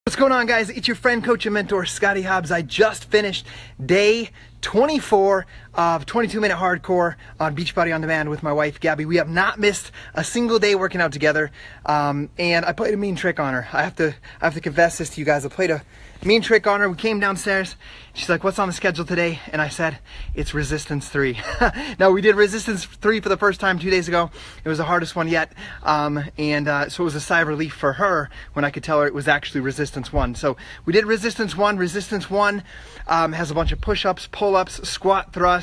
What's going on, guys? It's your friend, coach, and mentor, Scotty Hobbs. I just finished day 24 of 22-minute hardcore on Beachbody On Demand with my wife, Gabby. We have not missed a single day working out together, and I played a mean trick on her. I have to confess this to you guys. I played a mean trick on her. We came downstairs. She's like, "What's on the schedule today?" And I said, "It's resistance 3." Now, we did resistance 3 for the first time 2 days ago. It was the hardest one yet, so it was a sigh of relief for her when I could tell her it was actually resistance 1. So we did resistance 1. Resistance 1 has a bunch of push-ups, pull-ups, squat thrust.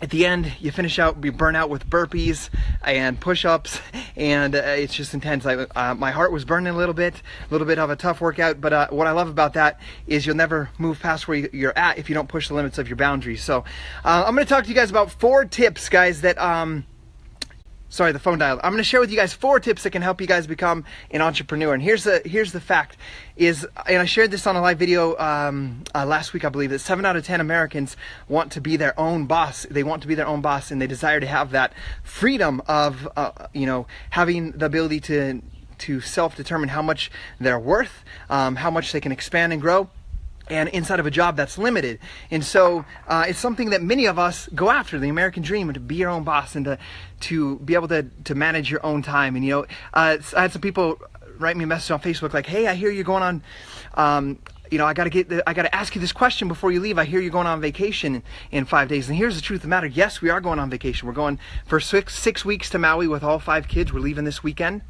At the end, you finish out, you burn out with burpees and push-ups, and it's just intense. My heart was burning a little bit of a tough workout, but what I love about that is you'll never move past where you're at if you don't push the limits of your boundaries. So I'm going to talk to you guys about 4 tips, guys, that... Sorry, the phone dialed. I'm going to share with you guys 4 tips that can help you guys become an entrepreneur. And here's the fact is, and I shared this on a live video last week, I believe, that 7 out of 10 Americans want to be their own boss. They want to be their own boss, and they desire to have that freedom of, having the ability to self-determine how much they're worth, how much they can expand and grow, and inside of a job that's limited. And so it's something that many of us go after, the American dream, and to be your own boss and to be able to manage your own time. And I had some people write me a message on Facebook like, "Hey, I hear you're going on, I gotta ask you this question before you leave. I hear you're going on vacation in 5 days." And here's the truth of the matter. Yes, we are going on vacation. We're going for six weeks to Maui with all 5 kids. We're leaving this weekend.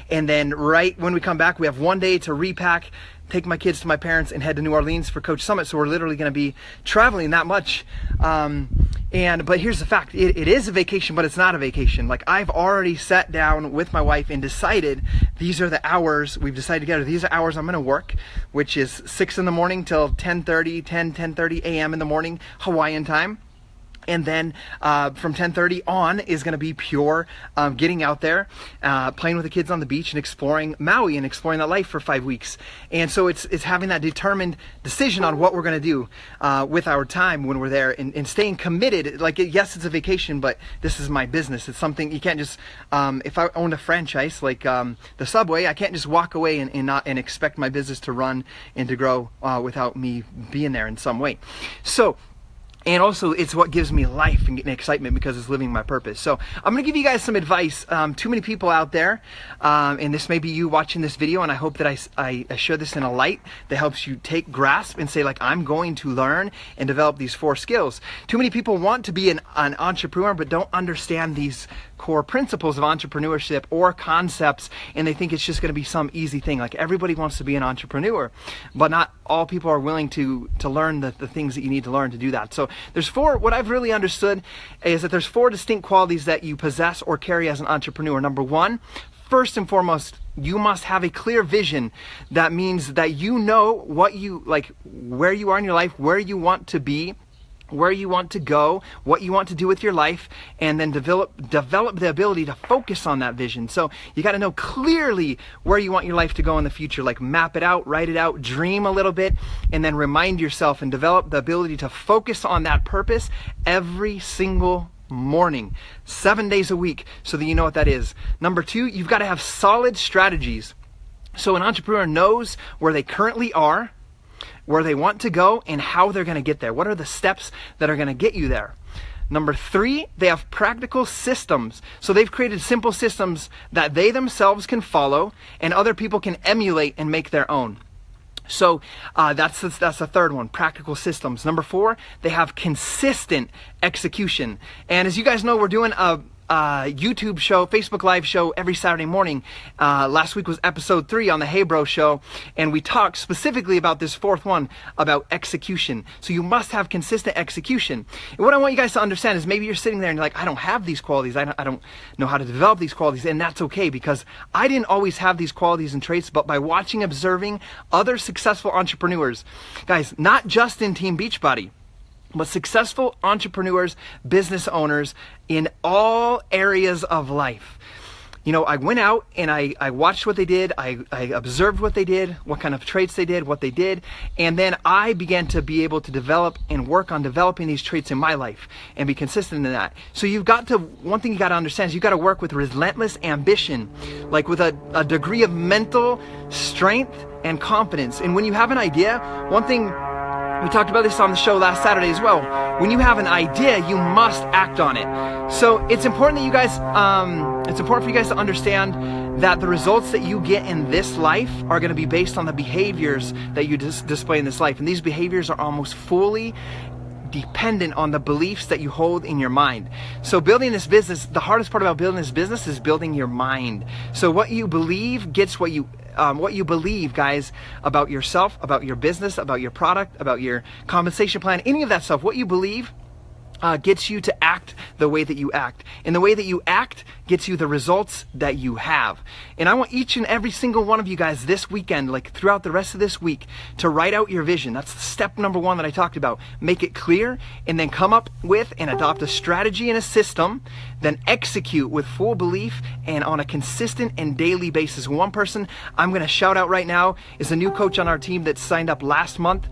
And then right when we come back, we have 1 day to repack, take my kids to my parents, and head to New Orleans for Coach Summit. So we're literally going to be traveling that much. But here's the fact. It is a vacation, but it's not a vacation. Like, I've already sat down with my wife and decided these are the hours, we've decided together, these are hours I'm going to work, which is 6 in the morning till 10:30 a.m. in the morning, Hawaiian time. And then from 10:30 on is going to be pure getting out there, playing with the kids on the beach and exploring Maui and exploring that life for 5 weeks. And so it's having that determined decision on what we're going to do with our time when we're there, and staying committed. Like, yes, it's a vacation, but this is my business. It's something you can't just, if I owned a franchise like the Subway, I can't just walk away and expect my business to run and to grow without me being there in some way. So, and also, it's what gives me life and excitement, because it's living my purpose. So I'm going to give you guys some advice. Too many people out there, and this may be you watching this video, and I hope that I share this in a light that helps you take grasp and say, like, I'm going to learn and develop these 4 skills. Too many people want to be an entrepreneur but don't understand these core principles of entrepreneurship or concepts, and they think it's just going to be some easy thing. Like, everybody wants to be an entrepreneur, but not all people are willing to learn the things that you need to learn to do that. So there's 4, what I've really understood is that there's 4 distinct qualities that you possess or carry as an entrepreneur. Number 1, first and foremost, you must have a clear vision. That means that you know what you like, where you are in your life, where you want to be, where you want to go, what you want to do with your life, and then develop the ability to focus on that vision. So you got to know clearly where you want your life to go in the future. Like, map it out, write it out, dream a little bit, and then remind yourself and develop the ability to focus on that purpose every single morning, 7 days a week, so that you know what that is. Number 2, you've got to have solid strategies. So an entrepreneur knows where they currently are, where they want to go, and how they're going to get there. What are the steps that are going to get you there? Number 3, they have practical systems. So they've created simple systems that they themselves can follow and other people can emulate and make their own. So that's the 3rd one, practical systems. Number 4, they have consistent execution. And as you guys know, we're doing a YouTube show, Facebook Live show every Saturday morning. Last week was episode 3 on the Hey Bro show, and we talked specifically about this 4th one, about execution. So you must have consistent execution. And what I want you guys to understand is, maybe you're sitting there and you're like, I don't have these qualities. I don't know how to develop these qualities, and that's okay, because I didn't always have these qualities and traits, but by watching, observing other successful entrepreneurs, guys, not just in Team Beachbody, but successful entrepreneurs, business owners in all areas of life. I went out and I watched what they did, I observed what they did, what kind of traits they did, what they did, and then I began to be able to develop and work on developing these traits in my life and be consistent in that. So one thing you got to understand is you got to work with relentless ambition, like with a degree of mental strength and confidence. And when you have an idea, one thing, we talked about this on the show last Saturday as well, when you have an idea, you must act on it. So it's important that you guys, it's important for you guys to understand that the results that you get in this life are going to be based on the behaviors that you display in this life. And these behaviors are almost fully dependent on the beliefs that you hold in your mind. So building this business, the hardest part about building this business is building your mind. So what you believe gets what you believe, guys, about yourself, about your business, about your product, about your compensation plan, any of that stuff, what you believe gets you to act the way that you act. And the way that you act gets you the results that you have. And I want each and every single one of you guys this weekend, like throughout the rest of this week, to write out your vision. That's step number one that I talked about. Make it clear, and then come up with and adopt a strategy and a system, then execute with full belief and on a consistent and daily basis. One person I'm going to shout out right now is a new coach on our team that signed up last month.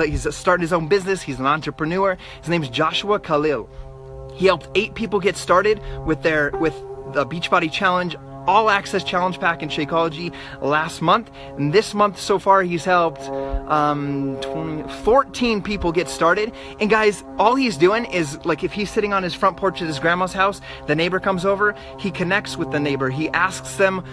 He's starting his own business. He's an entrepreneur. His name is Joshua Khalil. He helped 8 people get started with the Beachbody Challenge All Access Challenge Pack in Shakeology last month. And this month so far, he's helped 14 people get started. And guys, all he's doing is, like, if he's sitting on his front porch at his grandma's house, the neighbor comes over, he connects with the neighbor. He asks them,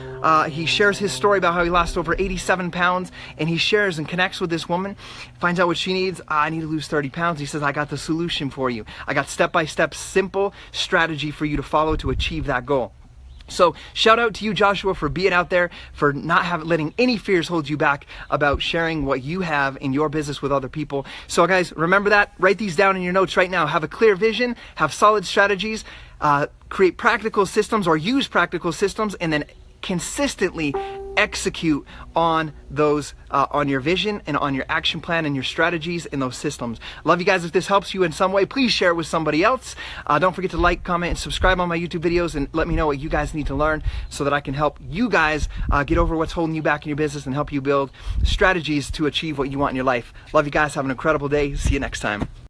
he shares his story about how he lost over 87 pounds, and he shares and connects with this woman, finds out what she needs. I need to lose 30 pounds. He says, I got the solution for you. I got step-by-step simple strategy for you to follow to achieve that goal. So shout out to you, Joshua, for being out there, for not letting any fears hold you back about sharing what you have in your business with other people. So guys, remember that. Write these down in your notes right now. Have a clear vision, have solid strategies, create practical systems or use practical systems, and then consistently execute on those, on your vision and on your action plan and your strategies and those systems. Love you guys. If this helps you in some way, please share it with somebody else. Don't forget to like, comment, and subscribe on my YouTube videos, and let me know what you guys need to learn so that I can help you guys get over what's holding you back in your business and help you build strategies to achieve what you want in your life. Love you guys. Have an incredible day. See you next time.